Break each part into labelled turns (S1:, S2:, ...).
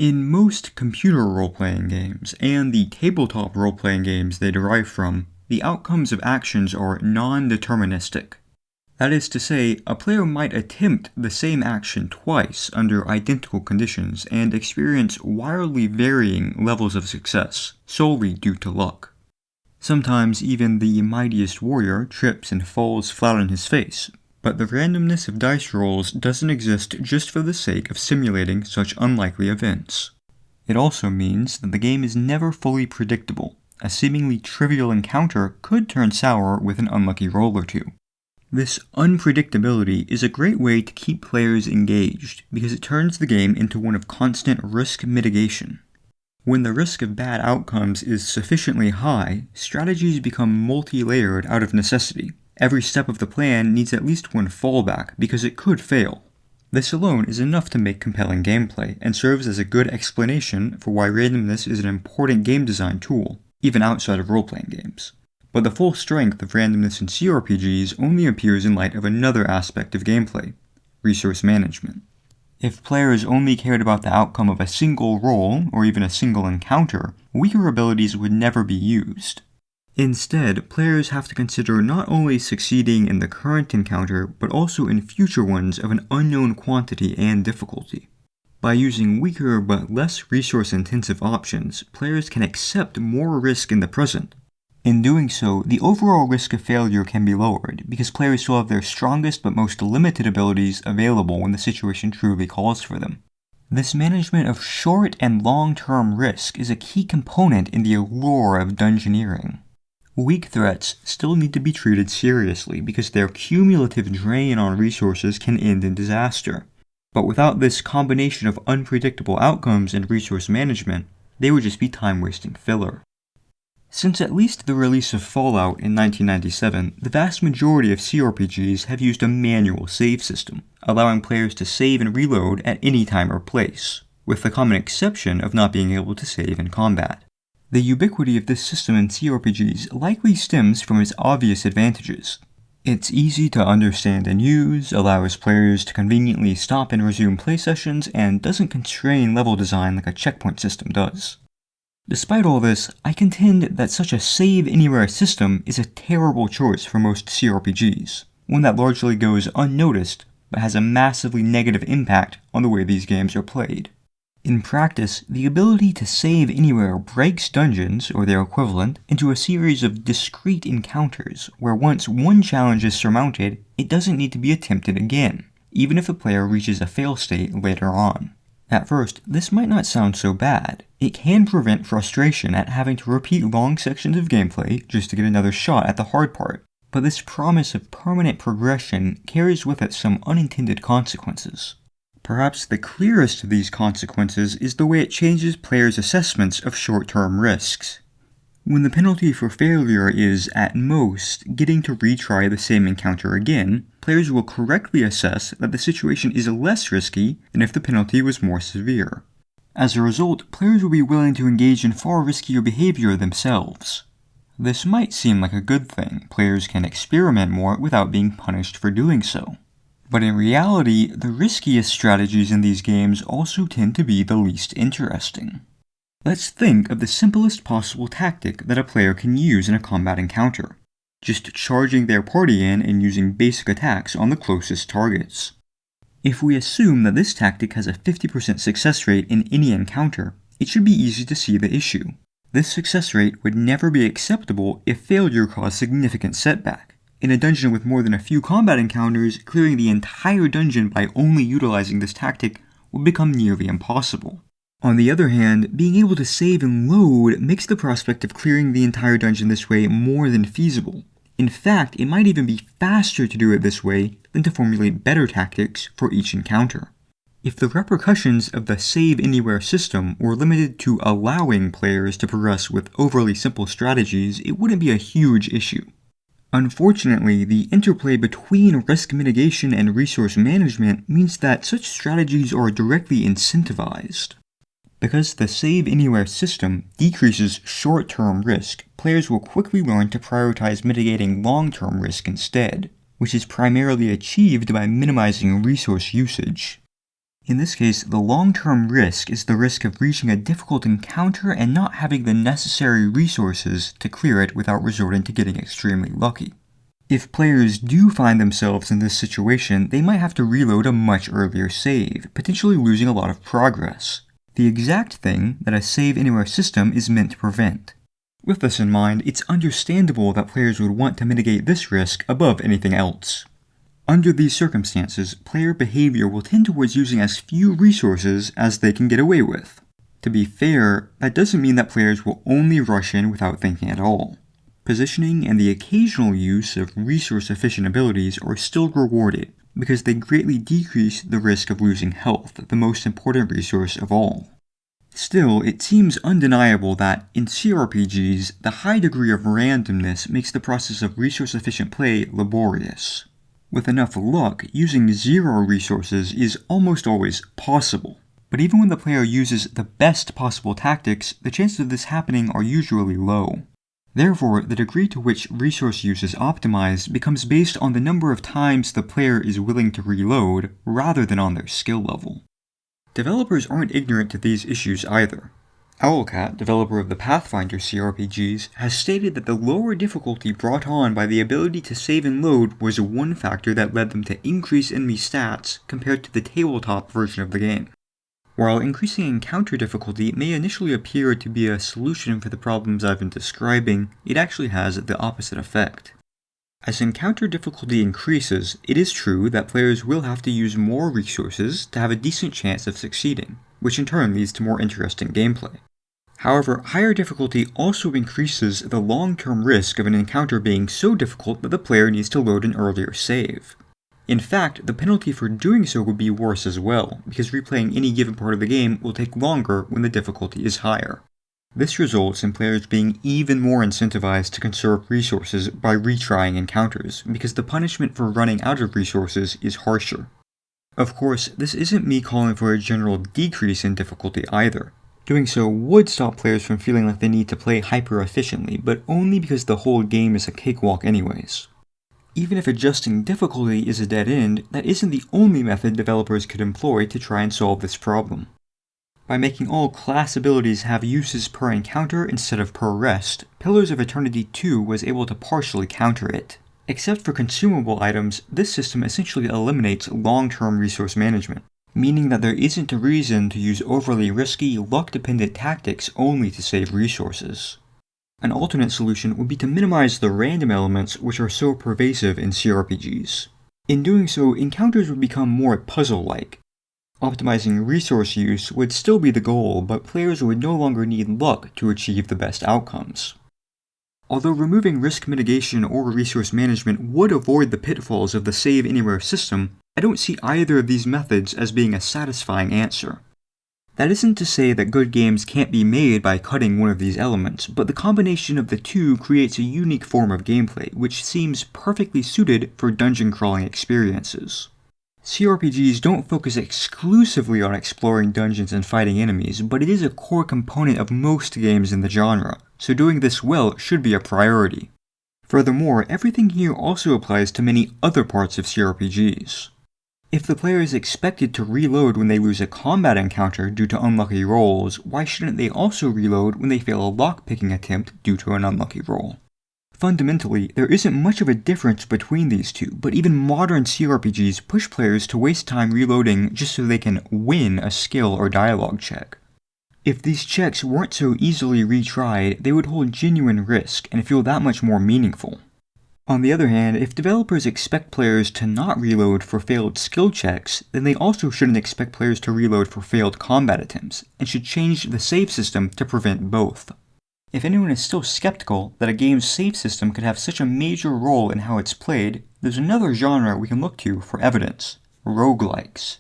S1: In most computer role-playing games, and the tabletop role-playing games they derive from, the outcomes of actions are non-deterministic. That is to say, a player might attempt the same action twice under identical conditions and experience wildly varying levels of success, solely due to luck. Sometimes even the mightiest warrior trips and falls flat on his face, but the randomness of dice rolls doesn't exist just for the sake of simulating such unlikely events. It also means that the game is never fully predictable. A seemingly trivial encounter could turn sour with an unlucky roll or two. This unpredictability is a great way to keep players engaged because it turns the game into one of constant risk mitigation. When the risk of bad outcomes is sufficiently high, strategies become multi-layered out of necessity. Every step of the plan needs at least one fallback because it could fail. This alone is enough to make compelling gameplay and serves as a good explanation for why randomness is an important game design tool, even outside of role-playing games. But the full strength of randomness in CRPGs only appears in light of another aspect of gameplay: resource management. If players only cared about the outcome of a single roll, or even a single encounter, weaker abilities would never be used. Instead, players have to consider not only succeeding in the current encounter, but also in future ones of an unknown quantity and difficulty. By using weaker but less resource-intensive options, players can accept more risk in the present. In doing so, the overall risk of failure can be lowered, because players still have their strongest but most limited abilities available when the situation truly calls for them. This management of short and long-term risk is a key component in the allure of dungeoneering. Weak threats still need to be treated seriously because their cumulative drain on resources can end in disaster. But without this combination of unpredictable outcomes and resource management, they would just be time-wasting filler. Since at least the release of Fallout in 1997, the vast majority of CRPGs have used a manual save system, allowing players to save and reload at any time or place, with the common exception of not being able to save in combat. The ubiquity of this system in CRPGs likely stems from its obvious advantages. It's easy to understand and use, allows players to conveniently stop and resume play sessions, and doesn't constrain level design like a checkpoint system does. Despite all this, I contend that such a save-anywhere system is a terrible choice for most CRPGs, one that largely goes unnoticed, but has a massively negative impact on the way these games are played. In practice, the ability to save anywhere breaks dungeons, or their equivalent, into a series of discrete encounters, where once one challenge is surmounted, it doesn't need to be attempted again, even if a player reaches a fail state later on. At first, this might not sound so bad. It can prevent frustration at having to repeat long sections of gameplay just to get another shot at the hard part, but this promise of permanent progression carries with it some unintended consequences. Perhaps the clearest of these consequences is the way it changes players' assessments of short-term risks. When the penalty for failure is, at most, getting to retry the same encounter again, players will correctly assess that the situation is less risky than if the penalty was more severe. As a result, players will be willing to engage in far riskier behavior themselves. This might seem like a good thing. Players can experiment more without being punished for doing so. But in reality, the riskiest strategies in these games also tend to be the least interesting. Let's think of the simplest possible tactic that a player can use in a combat encounter: just charging their party in and using basic attacks on the closest targets. If we assume that this tactic has a 50% success rate in any encounter, it should be easy to see the issue. This success rate would never be acceptable if failure caused significant setback. In a dungeon with more than a few combat encounters, clearing the entire dungeon by only utilizing this tactic would become nearly impossible. On the other hand, being able to save and load makes the prospect of clearing the entire dungeon this way more than feasible. In fact, it might even be faster to do it this way than to formulate better tactics for each encounter. If the repercussions of the Save Anywhere system were limited to allowing players to progress with overly simple strategies, it wouldn't be a huge issue. Unfortunately, the interplay between risk mitigation and resource management means that such strategies are directly incentivized. Because the Save Anywhere system decreases short-term risk, players will quickly learn to prioritize mitigating long-term risk instead, which is primarily achieved by minimizing resource usage. In this case, the long-term risk is the risk of reaching a difficult encounter and not having the necessary resources to clear it without resorting to getting extremely lucky. If players do find themselves in this situation, they might have to reload a much earlier save, potentially losing a lot of progress. The exact thing that a save anywhere system is meant to prevent. With this in mind, it's understandable that players would want to mitigate this risk above anything else. Under these circumstances, player behavior will tend towards using as few resources as they can get away with. To be fair, that doesn't mean that players will only rush in without thinking at all. Positioning and the occasional use of resource-efficient abilities are still rewarded, because they greatly decrease the risk of losing health, the most important resource of all. Still, it seems undeniable that, in CRPGs, the high degree of randomness makes the process of resource-efficient play laborious. With enough luck, using 0 resources is almost always possible. But even when the player uses the best possible tactics, the chances of this happening are usually low. Therefore, the degree to which resource use is optimized becomes based on the number of times the player is willing to reload, rather than on their skill level. Developers aren't ignorant to these issues either. Owlcat, developer of the Pathfinder CRPGs, has stated that the lower difficulty brought on by the ability to save and load was one factor that led them to increase enemy stats compared to the tabletop version of the game. While increasing encounter difficulty may initially appear to be a solution for the problems I've been describing, it actually has the opposite effect. As encounter difficulty increases, it is true that players will have to use more resources to have a decent chance of succeeding, which in turn leads to more interesting gameplay. However, higher difficulty also increases the long-term risk of an encounter being so difficult that the player needs to load an earlier save. In fact, the penalty for doing so would be worse as well, because replaying any given part of the game will take longer when the difficulty is higher. This results in players being even more incentivized to conserve resources by retrying encounters, because the punishment for running out of resources is harsher. Of course, this isn't me calling for a general decrease in difficulty either. Doing so would stop players from feeling like they need to play hyper-efficiently, but only because the whole game is a cakewalk anyways. Even if adjusting difficulty is a dead end, that isn't the only method developers could employ to try and solve this problem. By making all class abilities have uses per encounter instead of per rest, Pillars of Eternity 2 was able to partially counter it. Except for consumable items, this system essentially eliminates long-term resource management, meaning that there isn't a reason to use overly risky, luck-dependent tactics only to save resources. An alternate solution would be to minimize the random elements which are so pervasive in CRPGs. In doing so, encounters would become more puzzle-like. Optimizing resource use would still be the goal, but players would no longer need luck to achieve the best outcomes. Although removing risk mitigation or resource management would avoid the pitfalls of the Save Anywhere system, I don't see either of these methods as being a satisfying answer. That isn't to say that good games can't be made by cutting one of these elements, but the combination of the two creates a unique form of gameplay, which seems perfectly suited for dungeon crawling experiences. CRPGs don't focus exclusively on exploring dungeons and fighting enemies, but it is a core component of most games in the genre, so doing this well should be a priority. Furthermore, everything here also applies to many other parts of CRPGs. If the player is expected to reload when they lose a combat encounter due to unlucky rolls, why shouldn't they also reload when they fail a lockpicking attempt due to an unlucky roll? Fundamentally, there isn't much of a difference between these two, but even modern CRPGs push players to waste time reloading just so they can win a skill or dialogue check. If these checks weren't so easily retried, they would hold genuine risk and feel that much more meaningful. On the other hand, if developers expect players to not reload for failed skill checks, then they also shouldn't expect players to reload for failed combat attempts, and should change the save system to prevent both. If anyone is still skeptical that a game's save system could have such a major role in how it's played, there's another genre we can look to for evidence: roguelikes.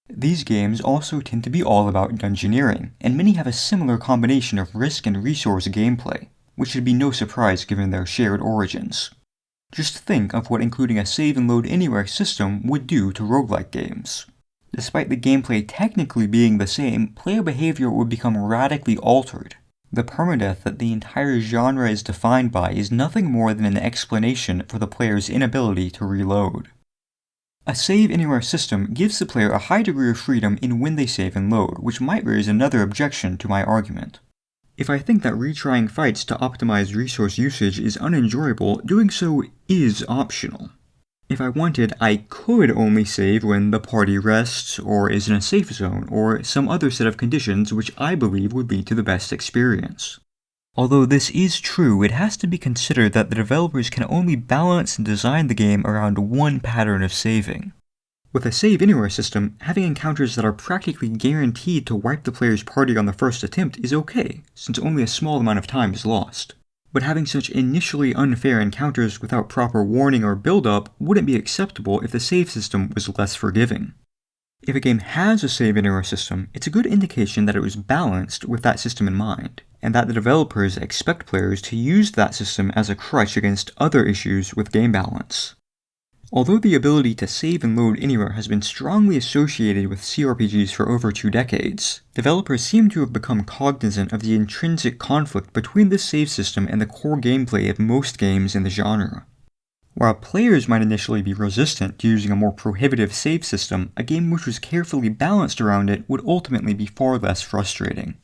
S1: These games also tend to be all about dungeoneering, and many have a similar combination of risk and resource gameplay, which should be no surprise given their shared origins. Just think of what including a save and load anywhere system would do to roguelike games. Despite the gameplay technically being the same, player behavior would become radically altered. The permadeath that the entire genre is defined by is nothing more than an explanation for the player's inability to reload. A save anywhere system gives the player a high degree of freedom in when they save and load, which might raise another objection to my argument. If I think that retrying fights to optimize resource usage is unenjoyable, doing so is optional. If I wanted, I could only save when the party rests, or is in a safe zone, or some other set of conditions which I believe would lead to the best experience. Although this is true, it has to be considered that the developers can only balance and design the game around one pattern of saving. With a save anywhere system, having encounters that are practically guaranteed to wipe the player's party on the first attempt is okay, since only a small amount of time is lost. But having such initially unfair encounters without proper warning or build-up wouldn't be acceptable if the save system was less forgiving. If a game has a save anywhere system, it's a good indication that it was balanced with that system in mind, and that the developers expect players to use that system as a crutch against other issues with game balance. Although the ability to save and load anywhere has been strongly associated with CRPGs for over 2 decades, developers seem to have become cognizant of the intrinsic conflict between this save system and the core gameplay of most games in the genre. While players might initially be resistant to using a more prohibitive save system, a game which was carefully balanced around it would ultimately be far less frustrating.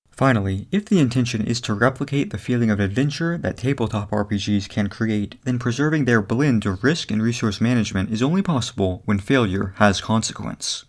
S1: Finally, if the intention is to replicate the feeling of adventure that tabletop RPGs can create, then preserving their blend of risk and resource management is only possible when failure has consequence.